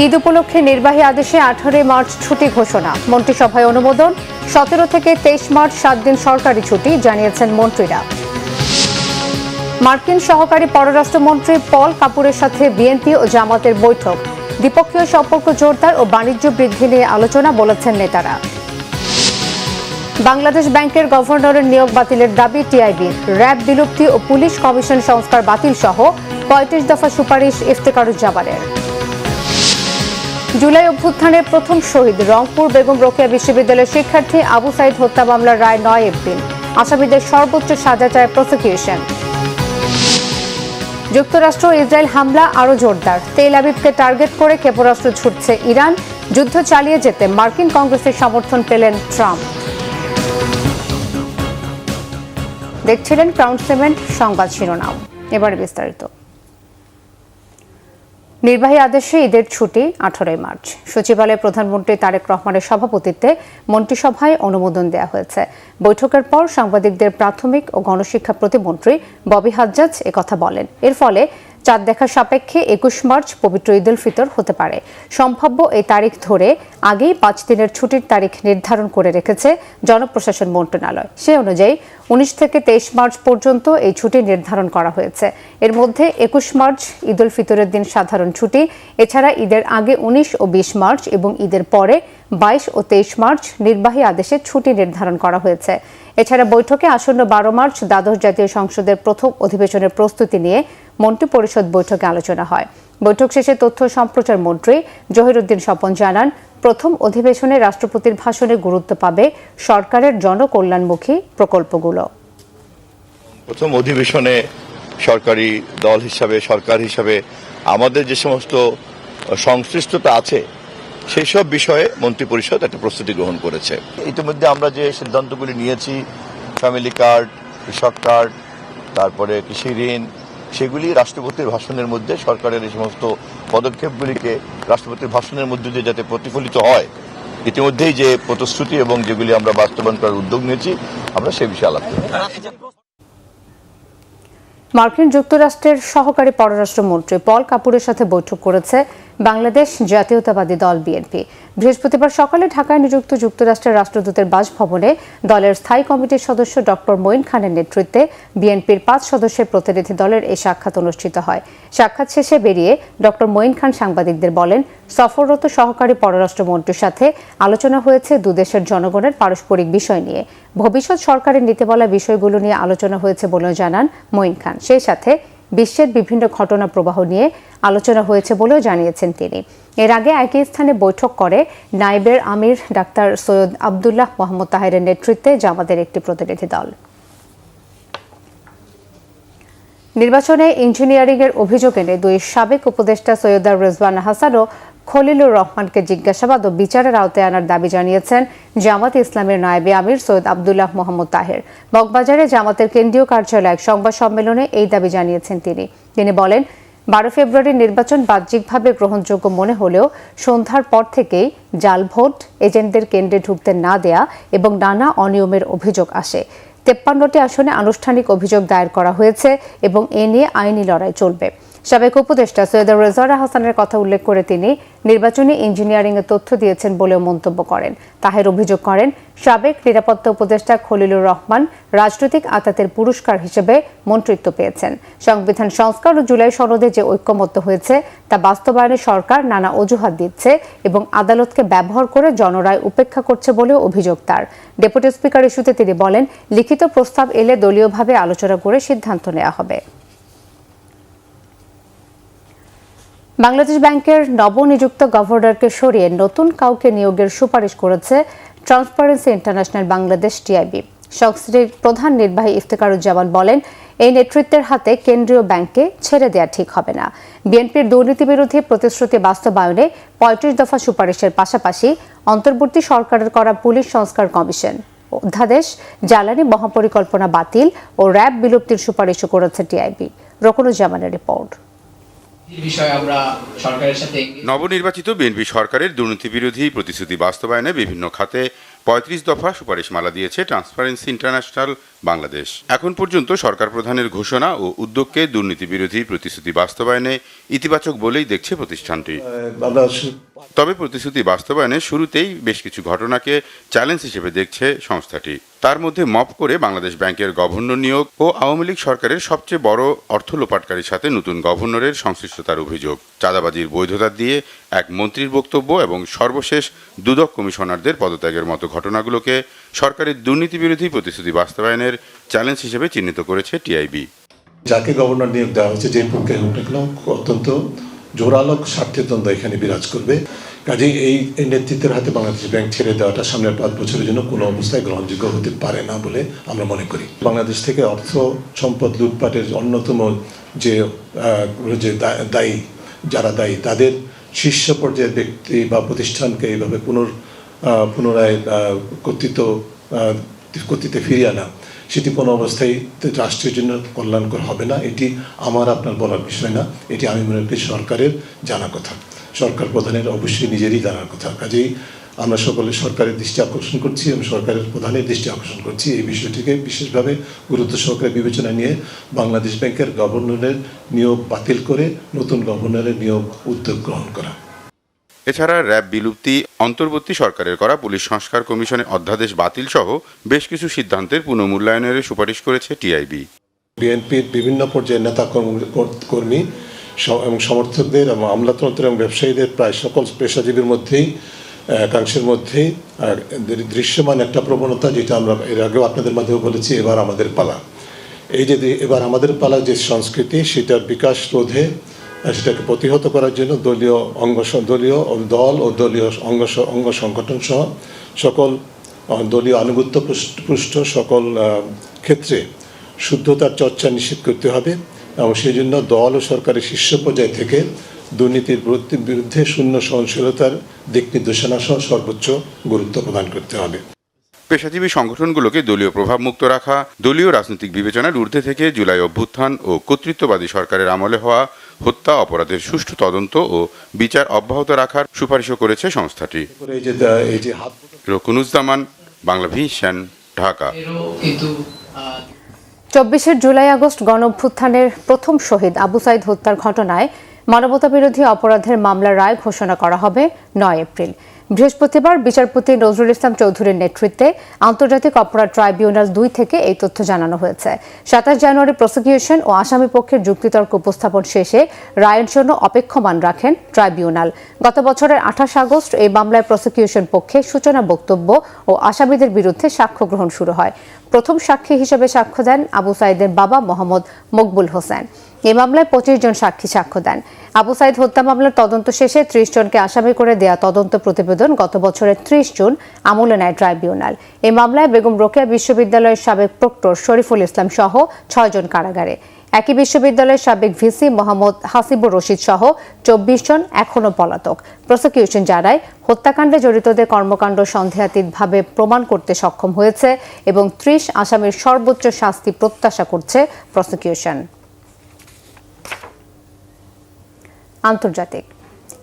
ঈদ উপলক্ষে নির্বাহী আদেশে 18 মার্চ ছুটি ঘোষণা, মন্ত্রিসভায় অনুমোদন। 17 থেকে 23 মার্চ 7 দিন সরকারি ছুটি, জানিয়েছেন মন্ত্রীরা। মার্কিন সহকারী পররাষ্ট্রমন্ত্রী পল কাপুরের সাথে বিএনপি ও জামাতের বৈঠক, দ্বিপক্ষীয় সম্পর্ক জোরদার ও বাণিজ্য বৃদ্ধি নিয়ে আলোচনা, বলেছেন নেতারা। বাংলাদেশ ব্যাংকের গভর্নরের নিয়োগ বাতিলের দাবি টিআইবির। র্যাব বিলুপ্তি ও পুলিশ কমিশন সংস্কার বাতিল সহ 35 দফা সুপারিশ ইফতেখারুজ্জামানের। জুলাই অভ্যুত্থানের প্রথম শহীদ রংপুর বেগম রোকেয়া বিশ্ববিদ্যালয়ের শিক্ষার্থী আবু সাইদ হত্যা মামলার রায় 9 এপ্রিল। আসামিদের সর্বোচ্চ সাজা চায় প্রসিকিউশন। যুক্তরাষ্ট্র ও ইসরায়েল হামলা আরও জোরদার, তেল আবিবকে টার্গেট করে ক্ষেপণাস্ত্র ছুটছে ইরান। যুদ্ধ চালিয়ে যেতে মার্কিন কংগ্রেসের সমর্থন পেলেন ট্রাম্প। দেখছিলেন ক্রাউন সিমেন্ট সংবাদ শিরোনাম, এবারে বিস্তারিত। নির্বাহী আদেশে ঈদের ছুটি 18 মার্চ। সচিবালয়ে প্রধানমন্ত্রী তারেক রহমানের সভাপতিত্বে মন্ত্রিসভায় অনুমোদন দেওয়া হয়েছে। বৈঠকের পর সাংবাদিকদের প্রাথমিক ও গণশিক্ষা প্রতিমন্ত্রী ববি হাজ্জাজ একথা বলেন। এর ফলে চাঁদ দেখা সাপেক্ষে 21 মার্চ পবিত্র ঈদ উল ফিতর হতে পারে। সম্ভাব্য এই তারিখ ধরে আগেই 5 দিনের ছুটির তারিখ নির্ধারণ করে রেখেছে জনপ্রশাসন মন্ত্রণালয়। সে অনুযায়ী 19 থেকে 23 মার্চ পর্যন্ত এই ছুটি নির্ধারণ করা হয়েছে। এর মধ্যে 21 মার্চ ঈদ উল ফিতরের দিন সাধারণ ছুটি, এছাড়া ঈদের আগে 19 ও 20 মার্চ এবং ঈদের পরে 22 ও 23 মার্চ নির্বাহী আদেশে ছুটি নির্ধারণ করা হয়েছে। এছাড়া বৈঠকে আসন্ন 12 মার্চ দ্বাদশ জাতীয় সংসদের প্রথম অধিবেশনের প্রস্তুতি নিয়ে মন্ত্রিপরিষদ বৈঠকে আলোচনা হয়। বৈঠক শেষে তথ্য সম্প্রচার মন্ত্রী জহিরুদ্দিন স্বপন জানান, প্রথম অধিবেশনে রাষ্ট্রপতির ভাষণে গুরুত্ব পাবে সরকারের জনকল্যাণমুখী প্রকল্পগুলো। প্রথম অধিবেশনে সরকারি দল হিসাবে, সরকার হিসাবে আমাদের যে সমস্ত সংশ্লিষ্টতা আছে সেই সব বিষয়ে মন্ত্রিপরিষদ একটা প্রস্তুতি গ্রহণ করেছে। ইতিমধ্যে আমরা যে সিদ্ধান্তগুলি নিয়েছি, ফ্যামিলি কার্ড, কৃষক কার্ড, তারপরে কৃষি ঋণ, সেগুলি রাষ্ট্রপতির ভাষণের মধ্যে সরকারের এই সমস্ত পদক্ষেপগুলিকে রাষ্ট্রপতির ভাষণের মধ্যে দিয়ে যাতে প্রতিফলিত হয়, ইতিমধ্যেই যে প্রতিশ্রুতি এবং যেগুলি আমরা বাস্তবায়ন করার উদ্যোগ নিয়েছি, আমরা সে বিষয়ে আলাপ করব। মার্কিন যুক্তরাষ্ট্রের সহকারী পররাষ্ট্রমন্ত্রী পল কাপুরের সাথে বৈঠক করেছে বাংলাদেশ জাতীয়তাবাদী দল বিএনপি। বৃহস্পতিবার সকালে ঢাকায় নিযুক্ত যুক্তরাষ্ট্রের রাষ্ট্রদূতের বাসভবনে দলের স্থায়ী কমিটির সদস্য ডক্টর মঈন খানের নেতৃত্বে বিএনপির 5 সদস্যের প্রতিনিধি দলের এই সাক্ষাৎ অনুষ্ঠিত হয়। সাক্ষাৎ শেষে বেরিয়ে ডক্টর মঈন খান সাংবাদিকদের বলেন, সফররত সহকারী পররাষ্ট্রমন্ত্রীর সাথে আলোচনা হয়েছে দুদেশের জনগণের পারস্পরিক বিষয় নিয়ে। ভবিষ্যৎ সরকারের নিতে বলা বিষয়গুলো নিয়ে আলোচনা হয়েছে বলেও জানান মঈন খান। সেই সাথে বিশ্বের বিভিন্ন ঘটনা প্রবাহ নিয়ে আলোচনা হয়েছে বলেও জানিয়েছেন তিনি। এর আগে একই স্থানে বৈঠক করে নায়েবের আমির ডাক্তার সৈয়দ আবদুল্লাহ মোহাম্মদ তাহেরের নেতৃত্বে জামাতের একটি প্রতিনিধি দল। নির্বাচনে ইঞ্জিনিয়ারিংয়ের অভিযোগ এনে 2 সাবেক উপদেষ্টা সৈয়দা রেজওয়ানা হাসান ও খলিলুর রহমানকে জিজ্ঞাসাবাদ ও বিচারের আওতায় আনার দাবি জানিয়েছেন জামাতে ইসলামের নায়েবে আমির সৈয়দ আবদুল্লাহ মোহাম্মদ তাহের। মগবাজারে জামাতের কেন্দ্রীয় কার্যালয়ে এক সংবাদ সম্মেলনে এই দাবি জানিয়েছেন তিনি বলেন, 12 ফেব্রুয়ারির নির্বাচন বাহ্যিকভাবে গ্রহণযোগ্য মনে হলেও সন্ধ্যার পর থেকেই জাল ভোট, এজেন্টদের কেন্দ্রে ঢুকতে না দেয়া এবং নানা অনিয়মের অভিযোগ আসে। 53টি আসনে আনুষ্ঠানিক অভিযোগ দায়ের করা হয়েছে এবং এ নিয়ে আইনি লড়াই চলবে। সাবেক উপদেষ্টা সৈয়দা রেজওয়ানা হাসানের কথা উল্লেখ করে তিনি নির্বাচনী ইঞ্জিনিয়ারিংয়ের তথ্য দিয়েছেন বলেও মন্তব্য করেন। তাহের অভিযোগ করেন, সাবেক নিরাপত্তা উপদেষ্টা খলিলুর রহমান রাজনৈতিক আতাতের পুরস্কার হিসেবে মন্ত্রিত্ব পেয়েছেন। সংবিধান সংস্কার ও জুলাই সনদে যে ঐক্যমত্য হয়েছে তা বাস্তবায়নে সরকার নানা অজুহাত দিচ্ছে এবং আদালতকে ব্যবহার করে জনরায় উপেক্ষা করছে বলেও অভিযোগ তার। ডেপুটি স্পিকার ইস্যুতে তিনি বলেন, লিখিত প্রস্তাব এলে দলীয়ভাবে আলোচনা করে সিদ্ধান্ত নেওয়া হবে। বাংলাদেশ ব্যাংকের নবনিযুক্ত গভর্নরকে সরিয়ে নতুন কাউকে নিয়োগের সুপারিশ করেছে ট্রান্সপারেন্সি ইন্টারন্যাশনাল বাংলাদেশ টিআইবি। সংস্থাটির প্রধান নির্বাহী ইফতেখারুজ্জামান বলেন, এই নেতৃত্বের হাতে কেন্দ্রীয় ব্যাংকে ছেড়ে দেওয়া ঠিক হবে না। বিএনপির দুর্নীতি বিরোধী প্রতিশ্রুতি বাস্তবায়নে 35 দফা সুপারিশের পাশাপাশি অন্তর্বর্তী সরকারের করা পুলিশ সংস্কার কমিশন, অধ্যাদেশ, জ্বালানি মহাপরিকল্পনা বাতিল ও র্যাব বিলুপ্তির সুপারিশও করেছে টিআইবি। রকুনুজ্জামানের রিপোর্ট। নবনির্বাচিত বিএনপি সরকারের দুর্নীতি বিরোধী প্রতিশ্রুতি বাস্তবায়নে বিভিন্ন খাতে 35 দফা সুপারিশমালা দিয়েছে ট্রান্সপারেন্সি ইন্টারন্যাশনাল বাংলাদেশ। এখন পর্যন্ত সরকার প্রধানের ঘোষণা ও উদ্যোগকে দুর্নীতি বিরোধী প্রতিশ্রুতি বাস্তবায়নে ইতিবাচক বলেই দেখছে প্রতিষ্ঠানটি। তবে প্রতিশ্রুতি বাস্তবায়নে শুরুতেই বেশ কিছু ঘটনাকে চ্যালেঞ্জ হিসেবে দেখছে সংস্থাটি। তার মধ্যে মপ করে বাংলাদেশ ব্যাংকের গভর্নর নিয়োগ ও আওয়ামী লীগ সরকারের সবচেয়ে বড় অর্থ লোপাটকারীর সাথে নতুন গভর্নরের সংশ্লিষ্টতার অভিযোগ, চাঁদাবাজির বৈধতা দিয়ে এক মন্ত্রীর বক্তব্য এবং সর্বশেষ দুদক কমিশনারদের পদত্যাগের মতো ঘটনাগুলোকে সরকারের দুর্নীতি বিরোধী প্রতিশ্রুতি বাস্তবায়নের চ্যালেঞ্জ হিসেবে চিহ্নিত করেছে টিআইবি। যাকে গভর্নর নিয়োগ দেওয়া হয়েছে, যে প্রক্রিয়া হোক না কেন, অত্যন্ত জোরালো স্বার্থের দ্বন্দ্ব এখানে বিরাজ করবে। কাজেই এই নেতৃত্বের হাতে বাংলাদেশ ব্যাংক ছেড়ে দেওয়াটা সামনের 5 বছরের জন্য কোনো অবস্থায় গ্রহণযোগ্য হতে পারে না বলে আমরা মনে করি। বাংলাদেশ থেকে অর্থ সম্পদ লুটপাটের অন্যতম যে যারা দায়ী তাদের শীর্ষ পর্যায়ের ব্যক্তি বা প্রতিষ্ঠানকে এইভাবে পুনরায় কর্তৃত্বে ফিরিয়ে আনা, সেটি কোনো অবস্থায় রাষ্ট্রের জন্য কল্যাণকর হবে না। এটি আমার আপনার বলার বিষয় না, এটি আমি মনে করি সরকারের জানা কথা, সরকার প্রধানের অবশ্যই নিজেরই জানার কথা। কাজেই আমরা সকলে সরকারের দৃষ্টি আকর্ষণ করছি এবং সরকারের প্রধানের দৃষ্টি আকর্ষণ করছি এই বিষয়টিকে বিশেষভাবে গুরুত্ব সহকারে বিবেচনা নিয়ে বাংলাদেশ ব্যাংকের গভর্নরের নিয়োগ বাতিল করে নতুন গভর্নরের নিয়োগ উদ্যোগ গ্রহণ করা। এছাড়া র্যাব বিলুপ্তি, অন্তর্বর্তী সরকারের করা পুলিশ সংস্কার কমিশনের অধ্যাদেশ বাতিল সহ বেশ কিছু সিদ্ধান্তের পুনর্মূল্যায়নের সুপারিশ করেছে টিআইবি। বিএনপির বিভিন্ন পর্যায়ের নেতা কর্মী এবং সমর্থকদের এবং আমলাতন্ত্র এবং ব্যবসায়ীদের প্রায় সকল পেশাজীবীর মধ্যেই একাংশের মধ্যেই দৃশ্যমান একটা প্রবণতা, যেটা আমরা এর আগেও আপনাদের মাধ্যমে বলেছি, এবার আমাদের পালা। এই যে এবার আমাদের পালা যে সংস্কৃতি, সেটার বিকাশ রোধে, সেটাকে প্রতিহত করার জন্য দলীয় দল ও দলীয় অঙ্গ সংগঠন সহ সকল দলীয় আনুগত্য পুষ্ট সকল ক্ষেত্রে শুদ্ধতার চর্চা নিশ্চিত করতে হবে এবং সেই জন্য দল ও সরকারের শীর্ষ পর্যায় থেকে দুর্নীতির বিরুদ্ধে শূন্য সহনশীলতার দিক নির্দেশনা সহ সর্বোচ্চ গুরুত্ব প্রদান করতে হবে। পেশাজীবী সংগঠনগুলোকে দলীয় প্রভাবমুক্ত রাখা, দলীয় রাজনৈতিক বিবেচনার ঊর্ধ্বে থেকে জুলাই অভ্যুত্থান ও কর্তৃত্ববাদী সরকারের আমলে হওয়া হত্যা অপরাধের সুষ্ঠু তদন্ত ও বিচার অব্যাহত রাখার সুপারিশও করেছে সংস্থাটি। রকুনুজ্জামান, বাংলা ভিশন, ঢাকা। 24 জুলাই আগস্ট গণঅভ্যুত্থানের প্রথম শহীদ আবু সাইদ হত্যার ঘটনায় মানবতাবিরোধী অপরাধের মামলার রায় ঘোষণা করা হবে 9 এপ্রিল। বৃহস্পতিবার বিচারপতি নজরুল ইসলাম চৌধুরীর নেতৃত্বে আন্তর্জাতিক অপরাধ ট্রাইব্যুনাল 2 থেকে এই তথ্য জানানো হয়েছে। 27 জানুয়ারি প্রসিকিউশন ও আসামি পক্ষের যুক্তিতর্ক উপস্থাপন শেষে রায়ের জন্য অপেক্ষমান রাখেন ট্রাইব্যুনাল। গত বছরের 28 আগস্ট এই মামলায় প্রসিকিউশন পক্ষে সূচনা বক্তব্য ও আসামিদের বিরুদ্ধে সাক্ষ্য গ্রহণ শুরু হয়। প্রথম সাক্ষী হিসেবে সাক্ষ্য দেন আবু সাইদের বাবা মোহাম্মদ মকবুল হোসেন। এই মামলায় 25 জন সাক্ষী সাক্ষ্য দেন। আবু সাইদ হত্যা মামলার তদন্ত শেষে 30 জনকে আসামি করে দেয়া তদন্ত প্রতিবেদন গত বছরের 30 জুন আমলে নেয় ট্রাইব্যুনাল। এই মামলায় বেগম রোকেয়া বিশ্ববিদ্যালয়ের সাবেক প্রক্টর শরীফুল ইসলাম সহ 6 জন কারাগারে। একই বিশ্ববিদ্যালয়ের সাবেক ভিসি মোহাম্মদ হাসিবুর রশিদ সহ 24 জন এখনও পলাতক। প্রসিকিউশন জানায় হত্যাকাণ্ডে জড়িতদের কর্মকাণ্ড সন্দেহাতীতভাবে প্রমাণ করতে সক্ষম হয়েছে এবং 30 আসামির সর্বোচ্চ শাস্তি প্রত্যাশা করছে প্রসিকিউশন। আন্তর্জাতিক,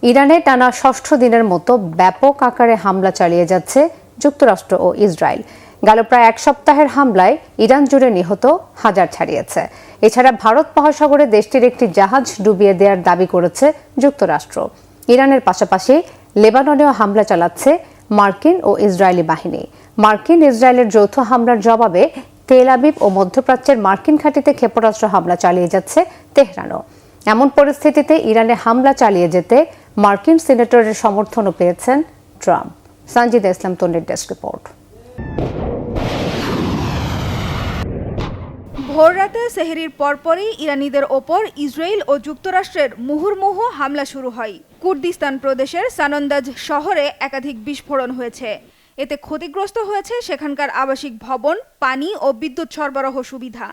ইরানে টানা 6ষ্ঠ দিনের মতো ব্যাপক আকারে হামলা চালিয়ে যাচ্ছে যুক্তরাষ্ট্র ও ইসরায়েল। গেল প্রায় 1 সপ্তাহের হামলায় ইরান জুড়ে নিহত হাজার ছাড়িয়েছে। এছাড়া ভারত মহাসাগরে দেশটির একটি জাহাজ ডুবিয়ে দেওয়ার দাবি করেছে যুক্তরাষ্ট্র। ইরানের পাশাপাশি লেবাননেও হামলা চালাচ্ছে মার্কিন ও ইসরায়েলি বাহিনী। মার্কিন ইসরায়েলের যৌথ হামলার জবাবে তেল আবিব ও মধ্যপ্রাচ্যের মার্কিন ঘাঁটিতে ক্ষেপণাস্ত্র হামলা চালিয়ে যাচ্ছে তেহরানও। এমন পরিস্থিতিতে ইরানে হামলা চালিয়ে যেতে মার্কিন সিনেটরের সমর্থনও পেয়েছেন ট্রাম্প। সঞ্জিদা ইসলাম তন্নির ডেস্ক রিপোর্ট। ভোররাতে সেহরির পরপরই ইরানিদের ওপর ইসরায়েল ও যুক্তরাষ্ট্রের মুহুর্মুহু হামলা শুরু হয়। কুর্দিস্তান প্রদেশের সানন্দাজ শহরে একাধিক বিস্ফোরণ হয়েছে। এতে ক্ষতিগ্রস্ত হয়েছে সেখানকার আবাসিক ভবন, পানি ও বিদ্যুৎ সরবরাহ সুবিধা।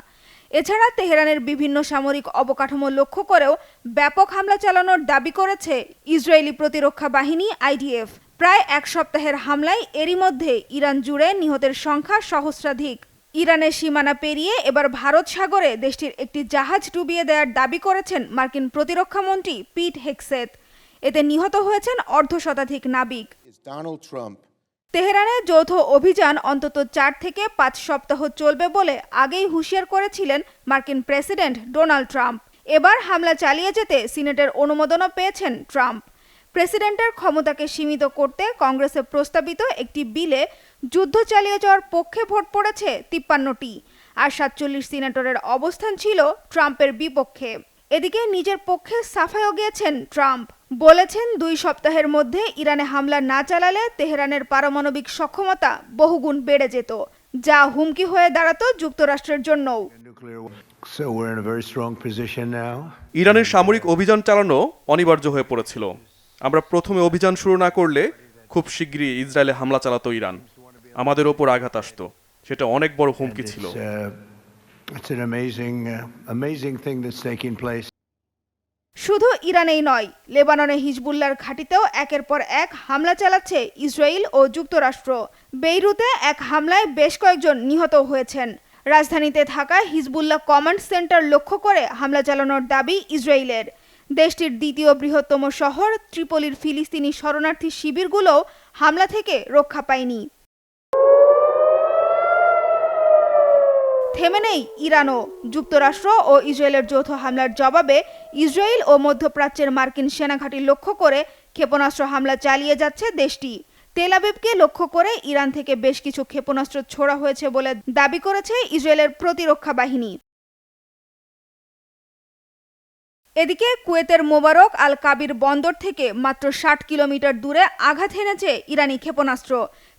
এছাড়া তেহরানের বিভিন্ন সামরিক অবকাঠামো লক্ষ্য করেও ব্যাপক হামলা চালানোর দাবি করেছে ইসরায়েলি প্রতিরক্ষা বাহিনী আইডিএফ। প্রায় 1 সপ্তাহের হামলায় এরই মধ্যে ইরান জুড়ে নিহতের সংখ্যা সহস্রাধিক। ইরানের সীমানা পেরিয়ে এবার ভারত সাগরে দেশটির একটি জাহাজ ডুবিয়ে দেওয়ার দাবি করেছেন মার্কিন প্রতিরক্ষা মন্ত্রী পিট হেগসেথ। এতে নিহত হয়েছেন অর্ধশতাধিক নাবিক। তেহরানে যৌথ অভিযান অন্তত 4 থেকে 5 সপ্তাহ চলবে বলে আগেই হুঁশিয়ার করেছিলেন মার্কিন প্রেসিডেন্ট ডোনাল্ড ট্রাম্প। এবার হামলা চালিয়ে যেতে সিনেটের অনুমোদনও পেয়েছেন ট্রাম্প। প্রেসিডেন্টের ক্ষমতাকে সীমিত করতে কংগ্রেসে প্রস্তাবিত একটি বিলে যুদ্ধ চালিয়ে যাওয়ার পক্ষে ভোট পড়েছে 53টি, আর 47 সিনেটরের অবস্থান ছিল ট্রাম্পের বিপক্ষে। এদিকে নিজের পক্ষে সাফাইও গিয়েছেন ট্রাম্প, বলেছেন 2 সপ্তাহের মধ্যে ইরানে হামলা না চালালে তেহরানের পারমাণবিক সক্ষমতা বহুগুণ বেড়ে যেত, যা হুমকি হয়ে দাঁড়াতো যুক্তরাষ্ট্রের জন্যও। ইরানের সামরিক অভিযান চালানো অনিবার্য হয়ে পড়েছিল। আমরা প্রথমে অভিযান শুরু না করলে খুব শীঘ্রই ইসরায়েলে হামলা চালাতো ইরান, আমাদের ওপর আঘাত আসতো। সেটা অনেক বড় হুমকি ছিল। শুধু ইরানেই নয়, লেবাননে হিজবুল্লাহর ঘাঁটিতেও একের পর এক হামলা চালাচ্ছে ইসরায়েল ও যুক্তরাষ্ট্র। বেইরুতে এক হামলায় বেশ কয়েকজন নিহত হয়েছেন। রাজধানীতে থাকা হিজবুল্লাহ কমান্ড সেন্টার লক্ষ্য করে হামলা চালানোর দাবি ইসরায়েলের। দেশটির দ্বিতীয় বৃহত্তম শহর ত্রিপলির ফিলিস্তিনি শরণার্থী শিবিরগুলোও হামলা থেকে রক্ষা পায়নি। থেমে নেই ইরানও। যুক্তরাষ্ট্র ও ইসরায়েলের যৌথ হামলার জবাবে ইসরায়েল ও মধ্যপ্রাচ্যের মার্কিন সেনাঘাঁটি লক্ষ্য করে ক্ষেপণাস্ত্র হামলা চালিয়ে যাচ্ছে দেশটি। তেল আবিবকে লক্ষ্য করে ইরান থেকে বেশ কিছু ক্ষেপণাস্ত্র ছোড়া হয়েছে বলে দাবি করেছে ইসরায়েলের প্রতিরক্ষা বাহিনী। এদিকে কুয়েতের মোবারক আল কাবির বন্দর থেকে মাত্র 60 কিলোমিটার দূরে আঘাত হেনেছে ইরানি ক্ষেপণাস্ত্র।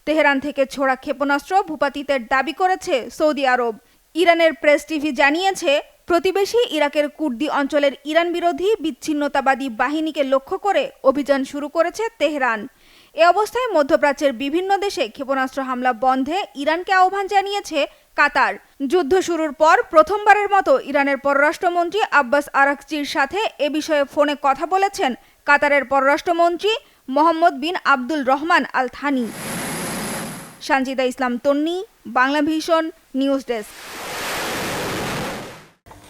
তেহরান থেকে ছোড়া ক্ষেপণাস্ত্র ভূপাতিতের দাবি করেছে সৌদি আরব। ইরানের প্রেস টিভি জানিয়েছে, প্রতিবেশী ইরাকের কুর্দি অঞ্চলের ইরান বিরোধী বিচ্ছিন্নতাবাদী বাহিনীকে লক্ষ্য করে অভিযান শুরু করেছে তেহরান। এ অবস্থায় মধ্যপ্রাচ্যের বিভিন্ন দেশে ক্ষেপণাস্ত্র হামলা বন্ধে ইরানকে আহ্বান জানিয়েছে কাতার। যুদ্ধ শুরুর পর প্রথমবারের মতো ইরানের পররাষ্ট্রমন্ত্রী আব্বাস আরাকচির সাথে এ বিষয়ে ফোনে কথা বলেছেন কাতারের পররাষ্ট্রমন্ত্রী মোহাম্মদ বিন আব্দুল রহমান আল থানি। সানজিদা ইসলাম তন্নি, বাংলা ভিশন নিউজ ডেস্ক।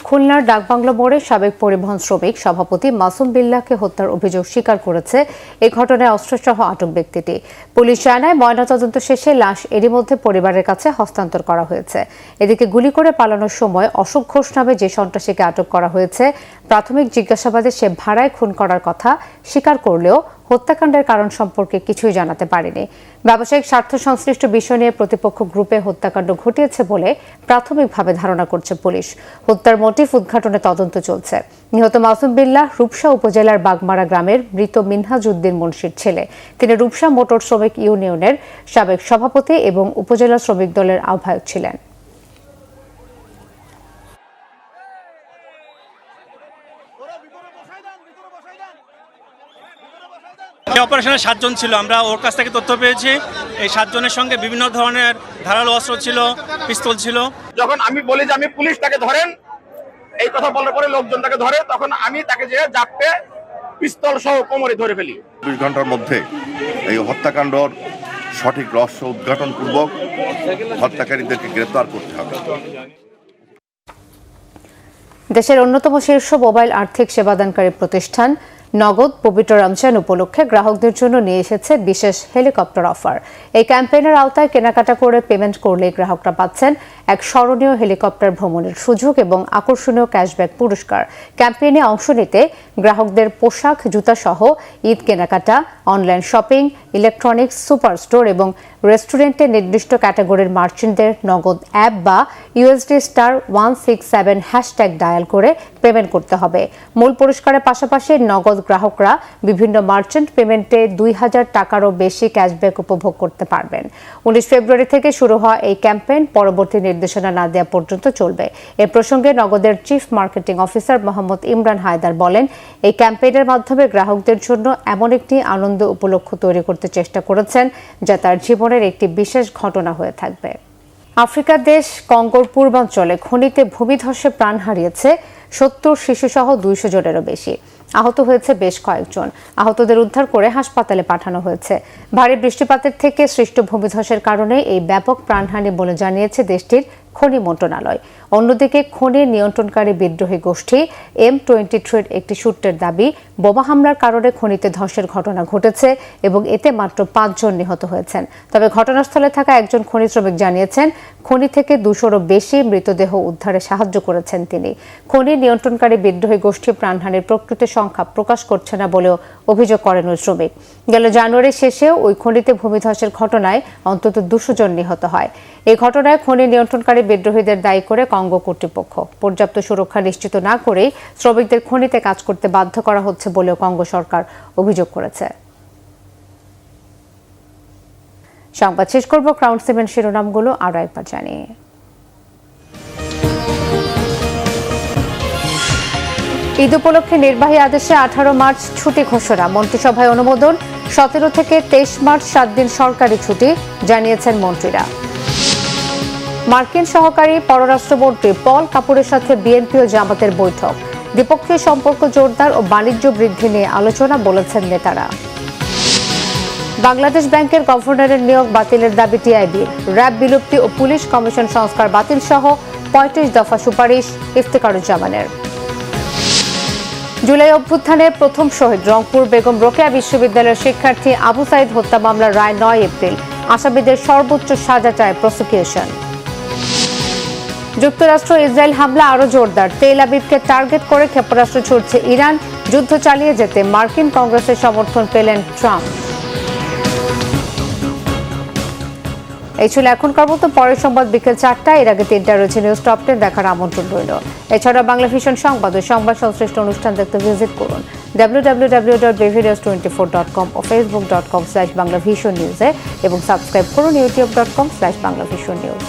খুলনার ডাকবাংলো মোড়ে সাবেক পরিবহন শ্রমিক সভাপতি মাসুম বিল্লাহকে হত্যার অভিযোগ স্বীকার করেছে এই ঘটনায় অস্ত্রসহ আটক ব্যক্তিটি। পুলিশ জানায়, ময়নাতদন্ত শেষে লাশ এরই মধ্যে পরিবারের কাছে হস্তান্তর করা হয়েছে। এদিকে গুলি করে পালানোর সময় অশোক ঘোষ নামে যে সন্ত্রাসীকে আটক করা হয়েছে, প্রাথমিক জিজ্ঞাসাবাদে সে ভাড়ায় খুন করার কথা স্বীকার করলেও হত্যাকাণ্ডের কারণ সম্পর্কে কিছুই জানাতে পারেনি। ব্যবসায়িক স্বার্থ সংশ্লিষ্ট বিষয় নিয়ে প্রতিপক্ষ গ্রুপে হত্যাকাণ্ড ঘটিয়েছে বলে প্রাথমিকভাবে ধারণা করছে পুলিশ। হত্যার মোটিভ উদ্ঘাটনে তদন্ত চলছে। নিহত মাসুম বিল্লাহ রূপসা উপজেলার বাগমারা গ্রামের মৃত মিনহাজ উদ্দিন মুন্সির ছেলে। তিনি রূপসা মোটর শ্রমিক ইউনিয়নের সাবেক সভাপতি এবং উপজেলা শ্রমিক দলের আহ্বায়ক ছিলেন। এই অপারেশনে 7 জন ছিল। আমরা ওর কাছ থেকে তথ্য পেয়েছি, এই 7 জনের সঙ্গে বিভিন্ন ধরনের ধারালো অস্ত্র ছিল, পিস্তল ছিল। যখন আমি বলি যে আমি পুলিশ তাকে ধরেন, এই কথা বলার পরে লোকজন তাকে ধরে, তখন আমি তাকে যে জাপটে পিস্তল সহ কোমরে ধরে ফেলি। ২ ঘন্টার মধ্যে এই হত্যাকাণ্ডর সঠিক রহস্য উদ্ঘাটন পূর্বক হত্যাকারীদেরকে গ্রেপ্তার করতে হবে। দেশের অন্যতম শীর্ষ মোবাইল আর্থিক সেবাদানকারী প্রতিষ্ঠান নগদ পবিত্র রমজান উপলক্ষে গ্রাহকদের জন্য নিয়ে এসেছে বিশেষ হেলিকপ্টার অফার। এই ক্যাম্পেইনের আওতায় কেনাকাটা করে পেমেন্ট করলে গ্রাহকরা পাচ্ছেন এক স্মরণীয় হেলিকপ্টার ভ্রমণের সুযোগ এবং আকর্ষণীয় ক্যাশব্যাক পুরস্কার। ক্যাম্পেইনে অংশ নিতে গ্রাহকদের পোশাক, জুতা সহ ঈদ কেনাকাটা, online shopping, electronics, super store এবং রেস্টুরেন্টে নির্দিষ্ট ক্যাটাগরির মার্চেন্টদের নগদ অ্যাপ বা USD*167 হ্যাশট্যাগ ডায়াল করে পেমেন্ট করতে হবে। মূল পুরস্কারের পাশাপাশি নগদ গ্রাহকরা বিভিন্ন মার্চেন্ট পেমেন্টে 2000 টাকারও বেশি ক্যাশব্যাক উপভোগ করতে পারবেন। 19 ফেব্রুয়ারি থেকে শুরু হওয়া এই ক্যাম্পেইন পরবর্তী নির্দেশনা না দেওয়া পর্যন্ত চলবে। এ প্রসঙ্গে নগদের chief marketing officer Mohammad Imran Haider বলেন, এই ক্যাম্পেইনের মাধ্যমে গ্রাহকদের জন্য এমন একটি আনন্দ উপলক্ষ তৈরি করতে চেষ্টা করেছেন যা তার জীবনের একটি বিশেষ ঘটনা হয়ে থাকবে। আফ্রিকার দেশ কঙ্গোর পূর্বাঞ্চলে খনিতে ভূমিধসে প্রাণ হারিয়েছে 70 শিশুসহ 200 জনেরও বেশি। আহত হয়েছে বেশ কয়েকজন। আহতদের উদ্ধার করে হাসপাতালে পাঠানো হয়েছে। ভারী বৃষ্টিপাতের থেকে সৃষ্ট ভূমিধসের কারণে এই ব্যাপক প্রাণহানি বলে জানিয়েছে দেশটির খনি মন্ত্রণালয়। অন্যদিকে খনি নিয়ন্ত্রণকারী বিদ্রোহী গোষ্ঠী M23-র একটি সূত্রের দাবি, বোমা হামলার কারণে খনিতে ধসের ঘটনা ঘটেছে এবং এতে মাত্র 5 জন নিহত হয়েছেন। তবে ঘটনাস্থলে থাকা একজন খনি শ্রমিক জানিয়েছেন, খনি থেকে 200-রও বেশি মৃতদেহ উদ্ধারে সাহায্য করেছেন তিনি। খনি নিয়ন্ত্রণকারী বিদ্রোহী গোষ্ঠী প্রাণহানির প্রকৃত সংখ্যা প্রকাশ করছে না বলেও অভিযোগ করেন ওই শ্রমিক। গেল জানুয়ারির শেষেও ওই খনিতে ভূমিধসের ঘটনায় অন্তত 200 জন নিহত হয়। এই ঘটনায় খনি নিয়ন্ত্রণকারী বিদ্রোহীদের দায়ী করে কঙ্গো কর্তৃপক্ষ। পর্যাপ্ত সুরক্ষা নিশ্চিত না করেই শ্রমিকদের খনিতে কাজ করতে বাধ্য করা হচ্ছে বলেও কঙ্গো সরকার অভিযোগ করেছে। সংবাদ শেষ করব ক্রাউন সিমেন্ট শিরোনামগুলো আরও একবার জানিয়ে। ঈদ উপলক্ষে নির্বাহী আদেশে 18 মার্চ ছুটি ঘোষণা, মন্ত্রিসভায় অনুমোদন। 17 থেকে 23 মার্চ 7 দিন সরকারি ছুটি, জানিয়েছেন মন্ত্রীরা। মার্কিন সহকারী পররাষ্ট্রমন্ত্রী পল কাপুরের সাথে বিএনপি ও জামাতের বৈঠক, দ্বিপক্ষীয় সম্পর্ক জোরদার ও বাণিজ্য বৃদ্ধি নিয়ে আলোচনা, বলেছেন নেতারা। বাংলাদেশ ব্যাংকের গভর্নরের নিয়োগ বাতিলের দাবি টিআইবির। র্যাব বিলুপ্তি ও পুলিশ কমিশন সংস্কার বাতিল সহ 35 দফা সুপারিশ ইফতেখারুজ্জামানের। জুলাই অভ্যুত্থানে প্রথম শহীদ রংপুর বেগম রোকেয়া বিশ্ববিদ্যালয়ের শিক্ষার্থী আবু সাইদ হত্যা মামলার রায় 9 এপ্রিল, আসামিদের সর্বোচ্চ সাজা চায় প্রসিকিউশন। যুক্তরাষ্ট্র ইসরায়েল হামলা আরও জোরদার, তেল আবিবকে টার্গেট করে ক্ষেপণাস্ত্র ছুড়ছে ইরান, যুদ্ধ চালিয়ে যেতে মার্কিন কংগ্রেসের সমর্থন পেলেন ট্রাম্প। এই ছিল এখনকার মতো, পরের সংবাদ বিকেল 4টায়, এর আগে 3টায় রয়েছে নিউজ টপ 10 দেখার আমন্ত্রণ রইল। এছাড়া বাংলা ভিশন সংবাদ ও সংবাদ সংশ্লিষ্ট অনুষ্ঠান দেখতে ভিজিট করুন www.bvnews24.com ও facebook.com/banglavisionnews এবং সাবস্ক্রাইব করুন youtube.com/banglavisionnews।